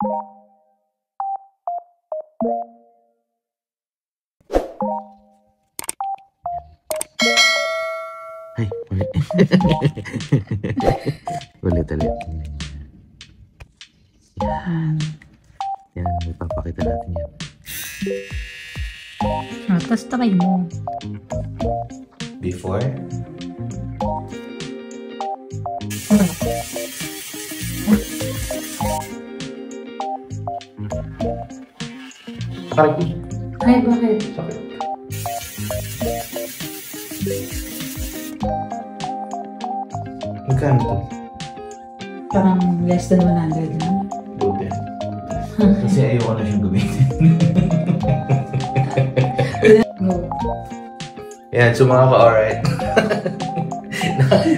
Ay, ulit. Ulit. Yan. Yan, ipapakita natin yan. Tapos try mo. Before. Sakit. Ay, bakit? Sakit. Magkano to? Parang less than 100 lang. Buti. Kasi ayoko na siyang gamitin. Go. Yan, so mga ka-alright.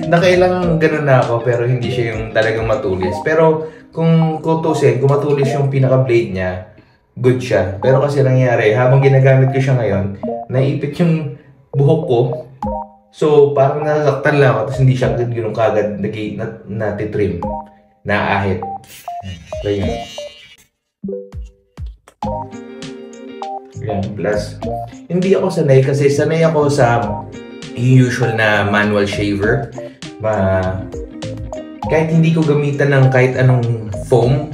Nakailang ganun na ako pero hindi siya yung talagang matulis. Pero kung tutusin, kung matulis yung pinaka-blade niya, good siya. Pero kasi nangyari, habang ginagamit ko siya ngayon, naipit yung buhok ko. So, parang nasasaktan lang ako, tapos hindi siya ganun kagad natitrim. Naahit. Ganyan. Yan. Plus, hindi ako sanay kasi sanay ako sa usual na manual shaver. Kahit hindi ko gamitan ng kahit anong foam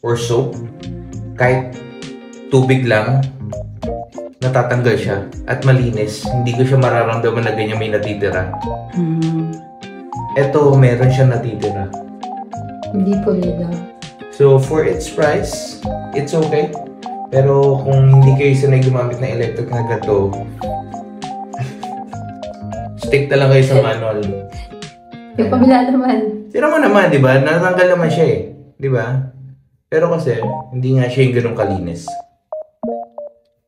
or soap, kahit tubig lang, natatanggal siya at malinis. Hindi ko siya mararamdaman na ganyan may natitira. Ito, meron siya natitira. Hindi pulido. So, for its price, it's okay. Pero kung hindi kayo sanay gumamit ng electric na gato, stick na lang kayo sa manual. Yung pabila naman. Tira mo naman, di ba? Natanggal naman siya eh. Di ba? Pero kasi, hindi nga siya yung ganun kalinis.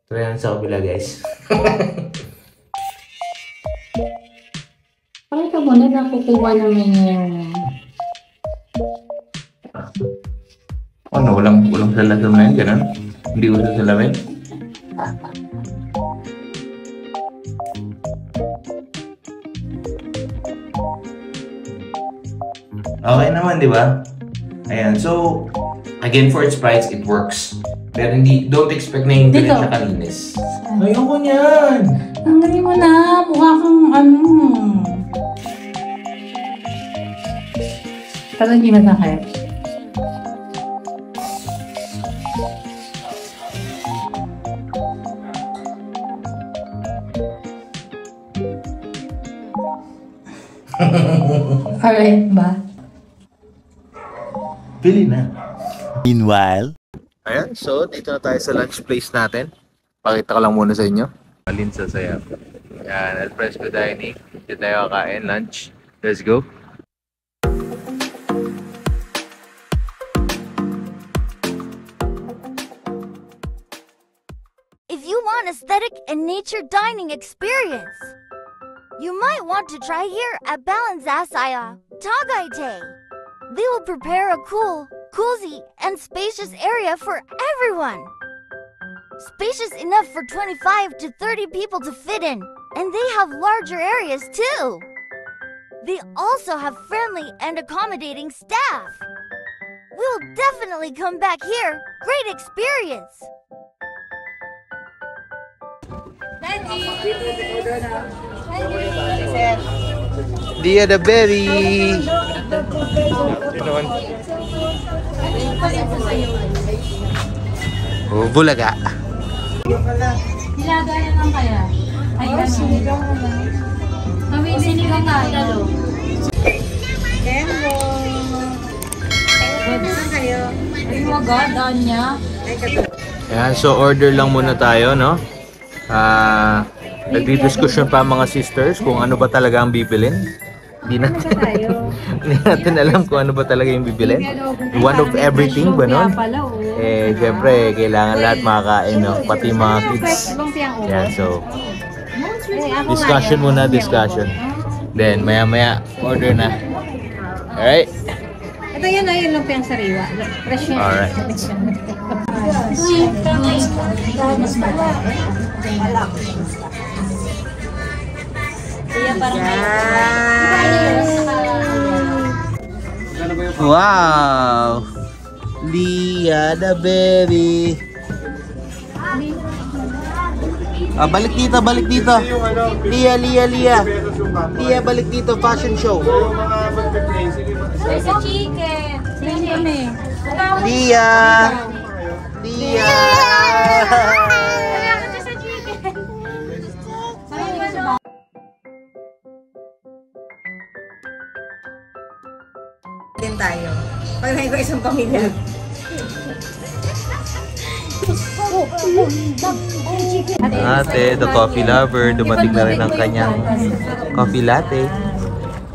Try natin sa kabila, guys. Pakita mo na nakukuha naman yung... Ano? Walang salamin na yun, gano'n? Hindi ko sa salamin? Okay naman, di ba? Ayan, so, again, for its price, it works. Pero hindi, don't expect na hindi rin siya kalinis. Ayoko niyan! Tanggalin mo na! Mukha kang ano... Parang hindi masakit. Alright ba? Pili na. Meanwhile, Ayan, so dito na tayo sa lunch place natin. Pakita ko lang muna sa inyo. Alin sa saya. Ayan, Al Fresco Dining. Dito tayo kakain, lunch. Let's go. If you want aesthetic and nature dining experience, you might want to try here at Balanzasaya Tagaytay. They will prepare a cool, cozy, and spacious area for everyone. Spacious enough for 25 to 30 people to fit in, and they have larger areas too. They also have friendly and accommodating staff. We'll definitely come back here. Great experience. Dia the berry. Oh, bulaga. Nilagayan lang kaya? Ay, sinigang naman. Kami sinigang tayo. Hello! Ano kayo? Ay, magadaan niya. Ayan, so order lang muna tayo, no? Nagdi-discussion pa ang mga sisters kung ano ba talaga ang bibilin. Hindi natin alam kung ano ba talaga yung bibilin. One of everything, gano'n. Siyempre, kailangan lahat makakain, no? Pati mga kids. Yan, so, discussion muna, discussion. Then, maya-maya, order na. Alright? Ito yun, yung lumpiang sariwa. Fresh yun. Alright. wow! Lia the baby. Balik dito, balik dito. Lia, balik dito, fashion show. Sa chicken. Saan kami? Lia. Kaya ka sa chicken. Din tayo. Pag ko isang pamilya. Ate, the coffee lover, dumating na rin ang kanyang coffee latte.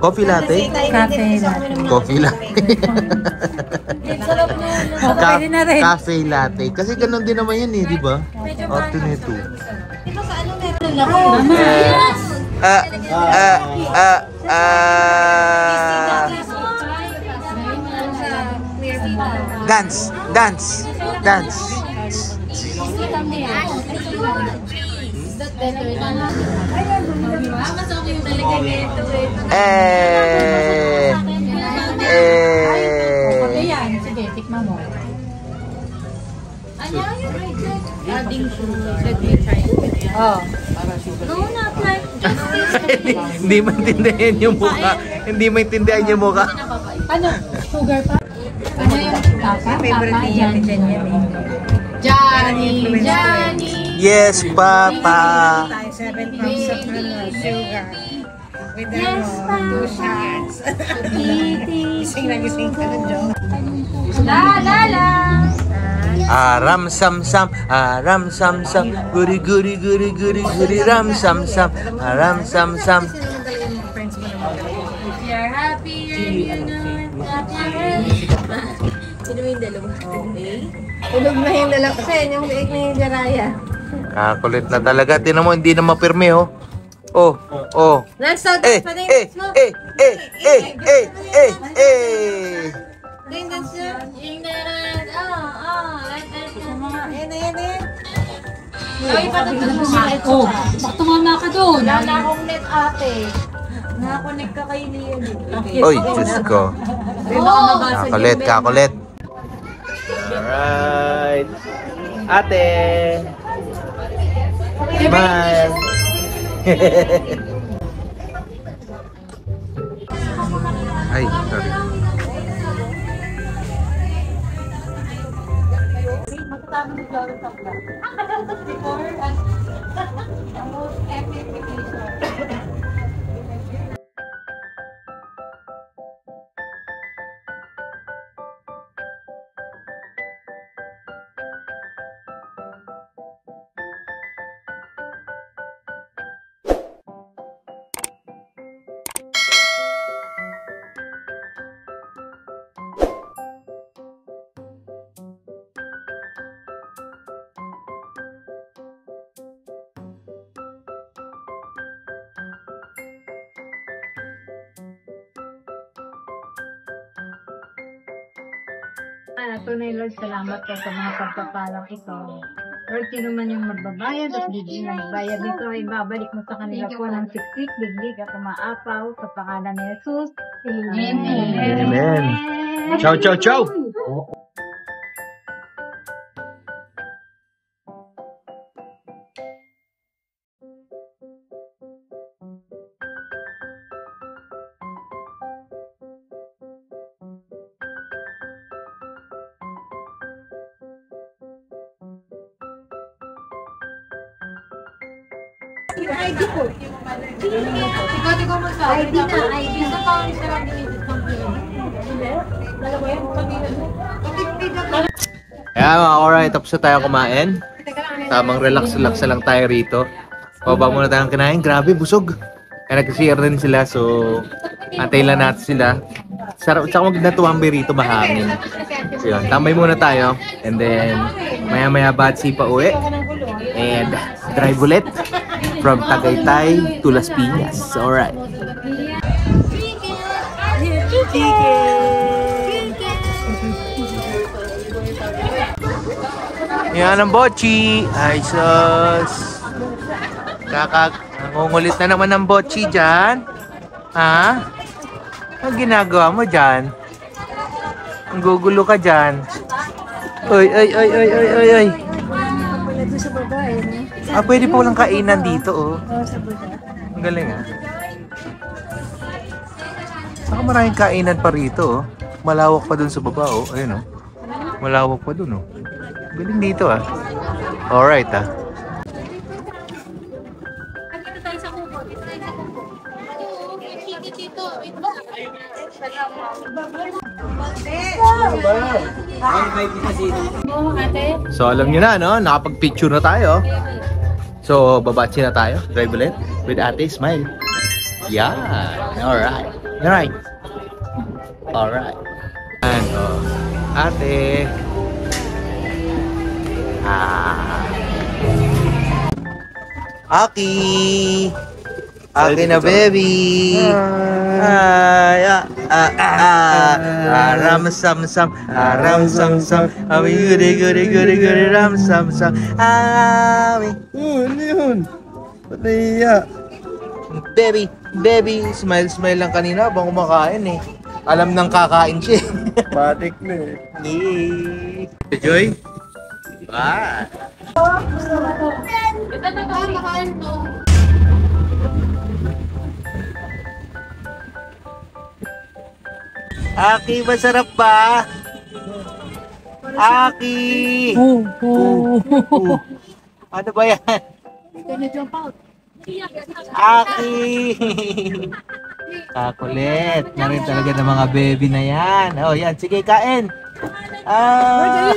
Coffee latte? Coffee latte. Pwede na rin. Cafe latte. Kasi ganun din naman yun eh, di ba? Alternate. Dance. Sige, tikman mo. No, not like Hindi maintindihan yung mukha. Hindi maintindihan yung mukha. ano? Sugar pa? Ano yung tapa? Favorite niya ni Jen yan eh. Johnny! Yes, Papa. Tayo 7 cups of sugar. With Yes, two shots. Gising na ka ng joke. La! Aram sam sam, guri ram sam sam, aram sam sam. If you're happy, you know that you're Sino yung dalawa? Tulog na yung dalawa. Kasi yung biik ni Jaraya. Kakulit na talaga. Tinan mo, hindi na mapirme, oh. Oh. Non-stop Eh. Dance nyo. Yung naran, like that. Ayan. Ay, patagal mo siya. Oh, bak tumama ka doon. Wala na akong net, ate. Nakakonect ka kay Leon. Oy, Diyos ko. Kakulit. Alright. Ate. Smile. Ay, sorry. Matatama ni Florence sa vlog. Before, ang most epic vacation. Tunay Lord, salamat po sa mga pagpapalang ito. Lord, sino man yung magbabayad at hindi na nagbayad nito ay babalik mo sa kanila po ng siksik, digdig at umaapaw sa pangalan ni Jesus. Amen. Amen. Ciao. ID ko. Ikaw magsabi. ID na. Sa account sa Kaya alright, tapos na tayo kumain. Tamang relax na lang tayo rito. Pababa muna tayong kinain. Grabe, busog. Kaya nag-share din sila, so antayin lang natin sila. Sarap, tsaka mag-natuwambe rito, mahangin. So yun, tambay muna tayo. And then, maya-maya batsi pa uwi. And drive ulit from Tagaytay to Las Piñas. Alright. Yan ang bochi. Ay, sus. Nangungulit na naman ang bochi dyan. Ha? Ang ginagawa mo dyan? Ang gugulo ka dyan. Oy, ay, ay, ay, ay, ay, ay. Pala doon sa baba eh. Ah, pwede po walang kainan dito, oh. Oo, sa baba. Ang galing, ah. Saka maraming kainan pa rito, oh. Malawak pa dun sa baba, oh. Ayun, oh. Malawak pa dun, oh. Galing dito, ah. Alright, ah. Dito tayo sa kubo. Dito tayo sa kubo. Dito. Wait ba? Oo, ate. So, alam nyo na, no? Nakapag-picture na tayo. So, babatsi na tayo. Drive ulit. With ate, smile. Yeah. Alright. Alright. Alright. And, oh. Ate. Aki. Aki na baby. Ay, ram sam sam, ram sam sam, ami guri ram sam sam, ami. Ano yun? Ba't naiiyak? Baby, smile lang kanina habang kumakain eh. Alam nang kakain siya. Batik na eh. Joy? Ba? Ito na ba? Makain to. Aki, masarap ba? Aki! Ano ba yan? Jump out. Aki! Kakulit. Na rin talaga ng mga baby na yan. Oh, yan. Sige, kain. Ah!